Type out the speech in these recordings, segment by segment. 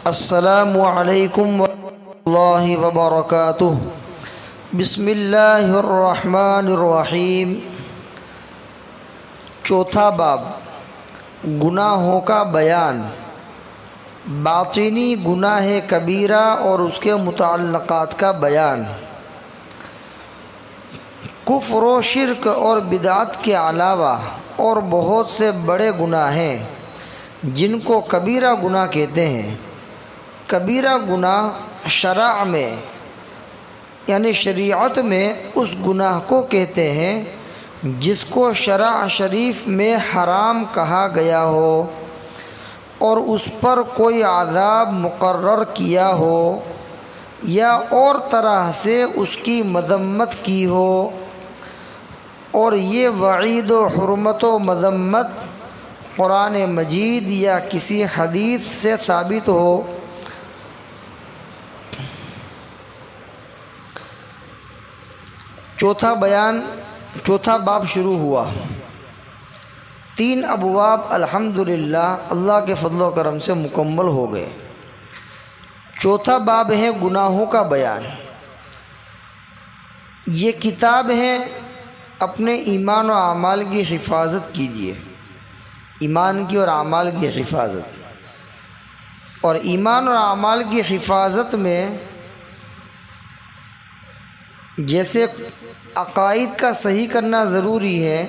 السلام علیکم ورحمۃ اللہ وبرکاتہ۔ بسم اللہ الرحمن الرحیم۔ چوتھا باب، گناہوں کا بیان۔ باطنی گناہ کبیرہ اور اس کے متعلقات کا بیان۔ کفر و شرک اور بدعت کے علاوہ اور بہت سے بڑے گناہ ہیں جن کو کبیرہ گناہ کہتے ہیں۔ کبیرہ گناہ شرع میں یعنی شریعت میں اس گناہ کو کہتے ہیں جس کو شرع شریف میں حرام کہا گیا ہو اور اس پر کوئی عذاب مقرر کیا ہو یا اور طرح سے اس کی مذمت کی ہو، اور یہ وعید و حرمت و مذمت قرآن مجید یا کسی حدیث سے ثابت ہو۔ چوتھا باب شروع ہوا۔ 3 ابواب الحمدللہ اللہ کے فضل و کرم سے مکمل ہو گئے۔ چوتھا باب ہے گناہوں کا بیان۔ یہ کتاب ہے اپنے ایمان و اعمال کی حفاظت کیجیے، ایمان کی اور اعمال کی حفاظت۔ اور ایمان اور اعمال کی حفاظت میں جیسے عقائد کا صحیح کرنا ضروری ہے،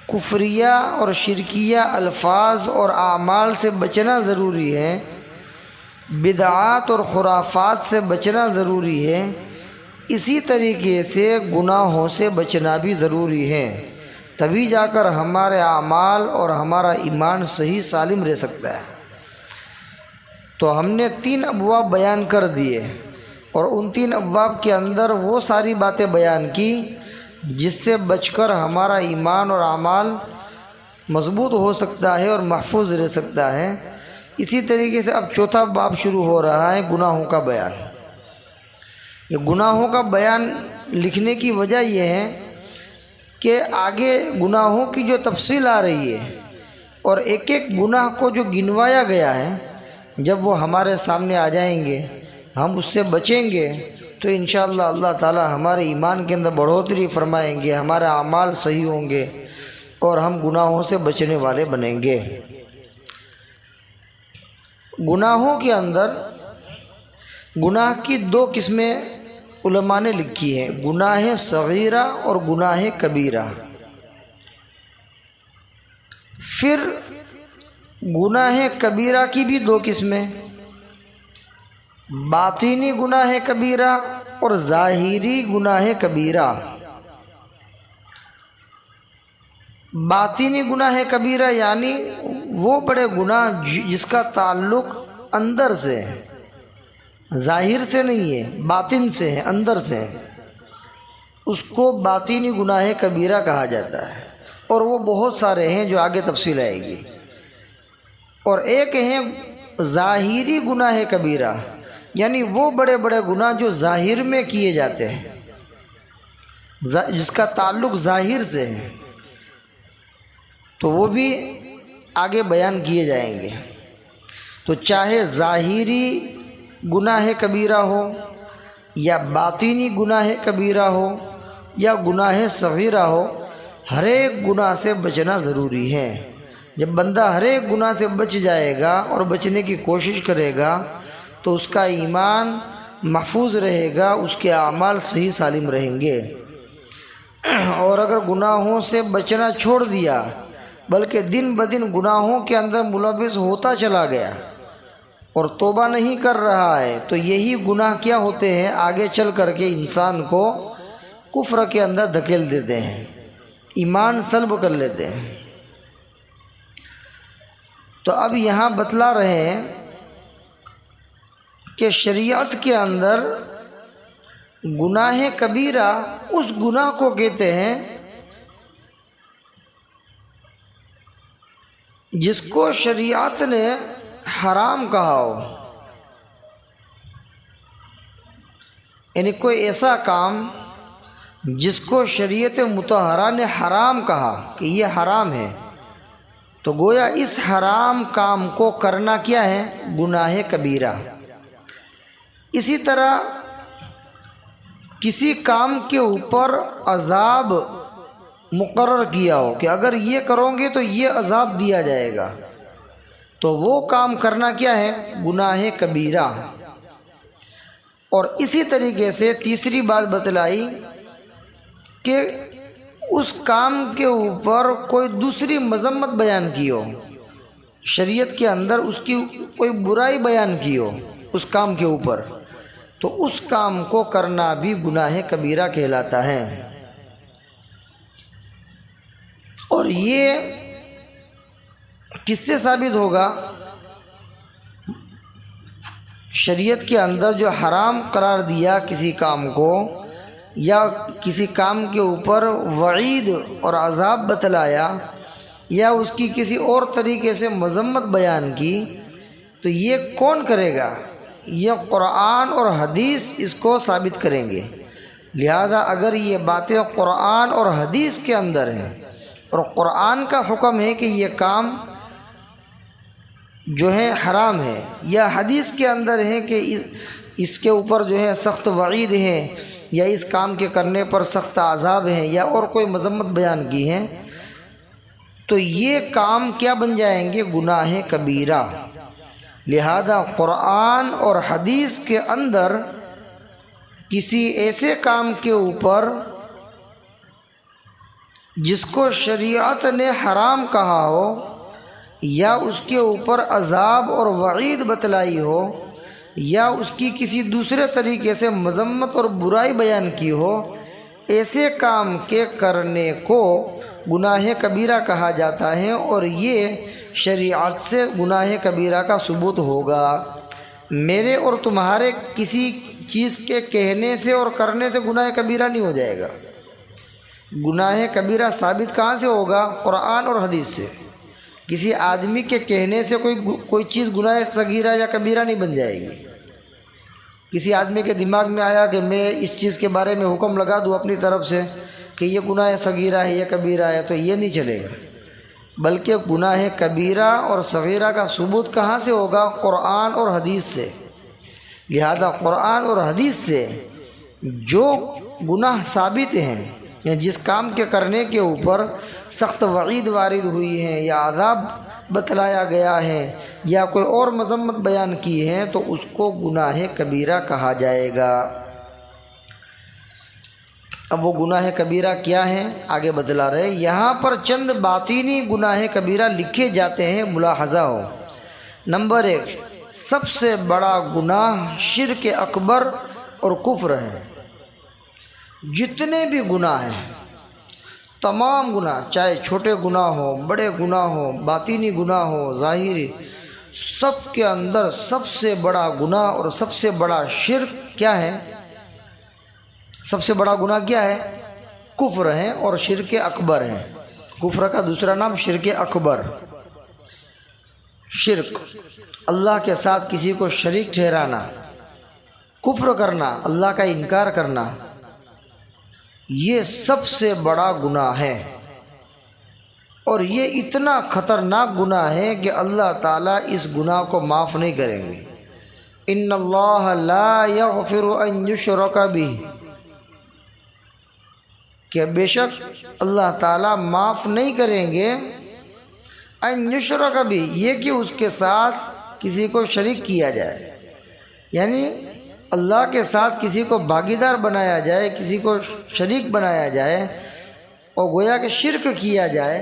کفریہ اور شرکیہ الفاظ اور اعمال سے بچنا ضروری ہے، بدعات اور خرافات سے بچنا ضروری ہے، اسی طریقے سے گناہوں سے بچنا بھی ضروری ہے، تبھی جا کر ہمارے اعمال اور ہمارا ایمان صحیح سالم رہ سکتا ہے۔ تو ہم نے 3 ابواب بیان کر دیے، اور ان 3 ابواب کے اندر وہ ساری باتیں بیان کی جس سے بچ کر ہمارا ایمان اور اعمال مضبوط ہو سکتا ہے اور محفوظ رہ سکتا ہے۔ اسی طریقے سے اب چوتھا باب شروع ہو رہا ہے، گناہوں کا بیان۔ یہ گناہوں کا بیان لکھنے کی وجہ یہ ہے کہ آگے گناہوں کی جو تفصیل آ رہی ہے اور ایک ایک گناہ کو جو گنوایا گیا ہے، جب وہ ہمارے سامنے آ جائیں گے، ہم اس سے بچیں گے، تو انشاءاللہ اللہ تعالی ہمارے ایمان کے اندر بڑھوتری فرمائیں گے، ہمارے اعمال صحیح ہوں گے اور ہم گناہوں سے بچنے والے بنیں گے۔ گناہوں کے اندر گناہ کی 2 قسمیں علماء نے لکھی ہیں، گناہ صغیرہ اور گناہ کبیرہ۔ پھر گناہ کبیرہ کی بھی 2 قسمیں، باطنی گناہ کبیرہ اور ظاہری گناہ کبیرہ۔ باطنی گناہ کبیرہ یعنی وہ بڑے گناہ جس کا تعلق اندر سے ہے، ظاہر سے نہیں ہے، باطن سے ہے، اندر سے ہے، اس کو باطنی گناہ کبیرہ کہا جاتا ہے، اور وہ بہت سارے ہیں جو آگے تفصیل آئے گی۔ اور ایک ہیں ظاہری گناہ کبیرہ، یعنی وہ بڑے بڑے گناہ جو ظاہر میں کیے جاتے ہیں، جس کا تعلق ظاہر سے ہے، تو وہ بھی آگے بیان کیے جائیں گے۔ تو چاہے ظاہری گناہ کبیرہ ہو یا باطنی گناہ کبیرہ ہو یا گناہ صغیرہ ہو، ہر ایک گناہ سے بچنا ضروری ہے۔ جب بندہ ہر ایک گناہ سے بچ جائے گا اور بچنے کی کوشش کرے گا تو اس کا ایمان محفوظ رہے گا، اس کے اعمال صحیح سالم رہیں گے۔ اور اگر گناہوں سے بچنا چھوڑ دیا بلکہ دن بدن گناہوں کے اندر ملوث ہوتا چلا گیا اور توبہ نہیں کر رہا ہے، تو یہی گناہ کیا ہوتے ہیں، آگے چل کر کے انسان کو کفر کے اندر دھکیل دیتے ہیں، ایمان سلب کر لیتے ہیں۔ تو اب یہاں بتلا رہے ہیں کہ شریعت کے اندر گناہ کبیرہ اس گناہ کو کہتے ہیں جس کو شریعت نے حرام کہا ہو، یعنی کوئی ایسا کام جس کو شریعت مطہرہ نے حرام کہا کہ یہ حرام ہے، تو گویا اس حرام کام کو کرنا کیا ہے؟ گناہ کبیرہ۔ اسی طرح کسی کام کے اوپر عذاب مقرر کیا ہو کہ اگر یہ کرو گے تو یہ عذاب دیا جائے گا، تو وہ کام کرنا کیا ہے؟ گناہ کبیرہ۔ اور اسی طریقے سے تیسری بات بتلائی کہ اس کام کے اوپر کوئی دوسری مذمت بیان کی ہو، شریعت کے اندر اس کی کوئی برائی بیان کی ہو اس کام کے اوپر، تو اس کام کو کرنا بھی گناہ کبیرہ کہلاتا ہے۔ اور یہ کس سے ثابت ہوگا؟ شریعت کے اندر جو حرام قرار دیا کسی کام کو، یا کسی کام کے اوپر وعید اور عذاب بتلایا، یا اس کی کسی اور طریقے سے مذمت بیان کی، تو یہ کون کرے گا؟ یہ قرآن اور حدیث اس کو ثابت کریں گے۔ لہذا اگر یہ باتیں قرآن اور حدیث کے اندر ہیں، اور قرآن کا حکم ہے کہ یہ کام جو ہے حرام ہے، یا حدیث کے اندر ہے کہ اس کے اوپر جو ہے سخت وعید ہے، یا اس کام کے کرنے پر سخت عذاب ہیں، یا اور کوئی مذمت بیان کی ہے، تو یہ کام کیا بن جائیں گے؟ گناہ کبیرہ۔ لہذا قرآن اور حدیث کے اندر کسی ایسے کام کے اوپر جس کو شریعت نے حرام کہا ہو، یا اس کے اوپر عذاب اور وعید بتلائی ہو، یا اس کی کسی دوسرے طریقے سے مذمت اور برائی بیان کی ہو، ایسے کام کے کرنے کو گناہ کبیرہ کہا جاتا ہے، اور یہ شریعت سے گناہ کبیرہ کا ثبوت ہوگا۔ میرے اور تمہارے کسی چیز کے کہنے سے اور کرنے سے گناہ کبیرہ نہیں ہو جائے گا۔ گناہ کبیرہ ثابت کہاں سے ہوگا؟ قرآن اور حدیث سے۔ کسی آدمی کے کہنے سے کوئی چیز گناہ صغیرہ یا کبیرہ نہیں بن جائے گی۔ کسی آدمی کے دماغ میں آیا کہ میں اس چیز کے بارے میں حکم لگا دوں اپنی طرف سے کہ یہ گناہ صغیرہ ہے، یہ کبیرہ ہے، تو یہ نہیں چلے گا، بلکہ گناہ کبیرہ اور صغیرہ کا ثبوت کہاں سے ہوگا؟ قرآن اور حدیث سے۔ لہذا قرآن اور حدیث سے جو گناہ ثابت ہیں، یا جس کام کے کرنے کے اوپر سخت وعید وارد ہوئی ہے، یا عذاب بتلایا گیا ہے، یا کوئی اور مذمت بیان کی ہے، تو اس کو گناہ کبیرہ کہا جائے گا۔ اب وہ گناہ کبیرہ کیا ہے آگے بتلا رہے۔ یہاں پر چند باطینی گناہ کبیرہ لکھے جاتے ہیں، ملاحظہ ہو۔ نمبر 1، سب سے بڑا گناہ شرک اکبر اور کفر ہے۔ جتنے بھی گناہ ہیں، تمام گناہ، چاہے چھوٹے گناہ ہو، بڑے گناہ ہو، باطینی گناہ ہو، ظاہری، سب کے اندر سب سے بڑا گناہ اور سب سے بڑا شرک کیا ہے؟ سب سے بڑا گناہ کیا ہے؟ کفر ہے اور شرک اکبر ہے۔ کفر کا دوسرا نام شرک اکبر۔ شرک، اللہ کے ساتھ کسی کو شریک ٹھہرانا، کفر کرنا، اللہ کا انکار کرنا، یہ سب سے بڑا گناہ ہے، اور یہ اتنا خطرناک گناہ ہے کہ اللہ تعالیٰ اس گناہ کو معاف نہیں کریں گے۔ ان اللہ لا یغفر ان یشرک بہ، کہ بے شک اللہ تعالیٰ معاف نہیں کریں گے ان یشرک بہ، یہ کہ اس کے ساتھ کسی کو شریک کیا جائے، یعنی اللہ کے ساتھ کسی کو بھاگیدار بنایا جائے، کسی کو شریک بنایا جائے، اور گویا کہ شرک کیا جائے،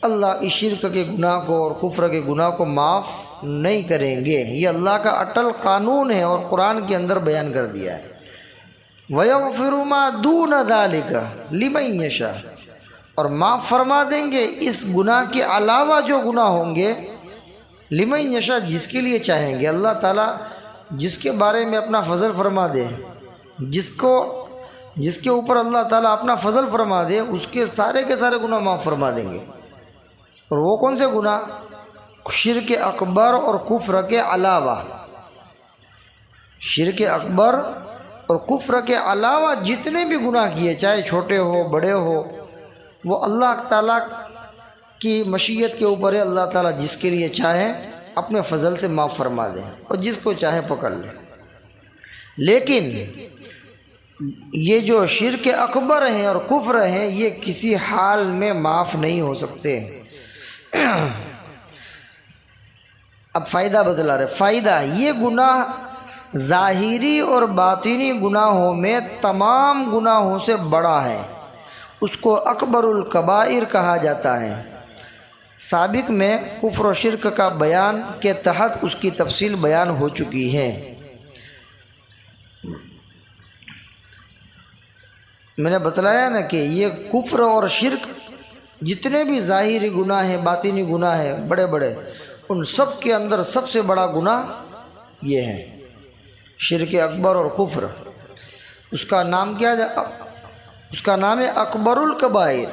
اللہ اس شرک کے گناہ کو اور کفر کے گناہ کو معاف نہیں کریں گے۔ یہ اللہ کا اٹل قانون ہے اور قرآن کے اندر بیان کر دیا ہے۔ وَيَغْفِرُ مَا دُونَ ذَلِكَ لِمَن يَشَاءُ، اور معاف فرما دیں گے اس گناہ کے علاوہ جو گناہ ہوں گے، لمن یشاء، جس کے لیے چاہیں گے۔ اللہ تعالیٰ جس کے بارے میں اپنا فضل فرما دے، جس کے اوپر اللہ تعالیٰ اپنا فضل فرما دے، اس کے سارے گناہ معاف فرما دیں گے۔ اور وہ کون سے گناہ؟ شرک اکبر اور کفر کے علاوہ۔ شرک اکبر اور کفر کے علاوہ جتنے بھی گناہ کیے، چاہے چھوٹے ہو بڑے ہو، وہ اللہ تعالیٰ کی مشیت کے اوپر ہے، اللہ تعالیٰ جس کے لیے چاہے اپنے فضل سے معاف فرما دے اور جس کو چاہے پکڑ لے۔ لیکن یہ جو شرک اکبر ہیں اور کفر ہیں یہ کسی حال میں معاف نہیں ہو سکتے۔ اب فائدہ بتلا رہے، فائدہ یہ گناہ ظاہری اور باطنی گناہوں میں تمام گناہوں سے بڑا ہے، اس کو اکبر الکبائر کہا جاتا ہے۔ سابق میں کفر و شرک کا بیان کے تحت اس کی تفصیل بیان ہو چکی ہے۔ میں نے بتلایا نا کہ یہ کفر اور شرک جتنے بھی ظاہری گناہ ہیں، باطنی گناہ ہیں بڑے بڑے، ان سب کے اندر سب سے بڑا گناہ یہ ہے شرک اکبر اور کفر۔ اس کا نام کیا ہے؟ اس کا نام ہے اکبر الکبائر،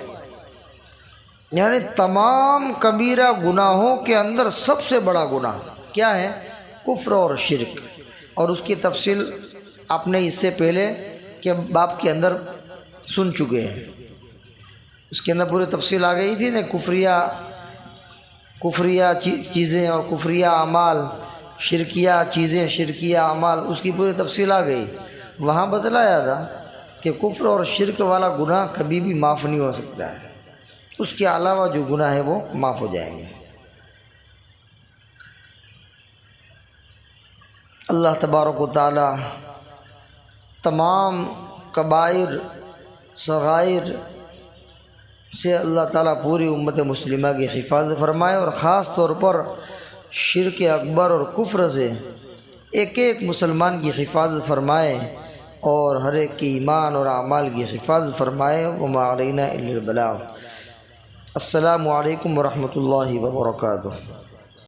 یعنی تمام کبیرہ گناہوں کے اندر سب سے بڑا گناہ کیا ہے؟ کفر اور شرک۔ اور اس کی تفصیل آپ نے اس سے پہلے کے باب کے اندر سن چکے ہیں، اس کے اندر پوری تفصیل آ گئی تھی نا، کفریہ چیزیں اور کفریہ اعمال، شرکیہ چیزیں شرکیہ اعمال، اس کی پوری تفصیل آ گئی۔ وہاں بتلایا تھا کہ کفر اور شرک والا گناہ کبھی بھی معاف نہیں ہو سکتا ہے، اس کے علاوہ جو گناہ ہے وہ معاف ہو جائیں گے۔ اللہ تبارک و تعالی تمام کبائر صغائر سے اللہ تعالیٰ پوری امت مسلمہ کی حفاظت فرمائے، اور خاص طور پر شرک اکبر اور کفر سے ایک ایک مسلمان کی حفاظت فرمائے، اور ہر ایک کی ایمان اور اعمال کی حفاظت فرمائے۔ وما علینا الا البلاغ۔ السلام علیکم ورحمۃ اللہ وبرکاتہ۔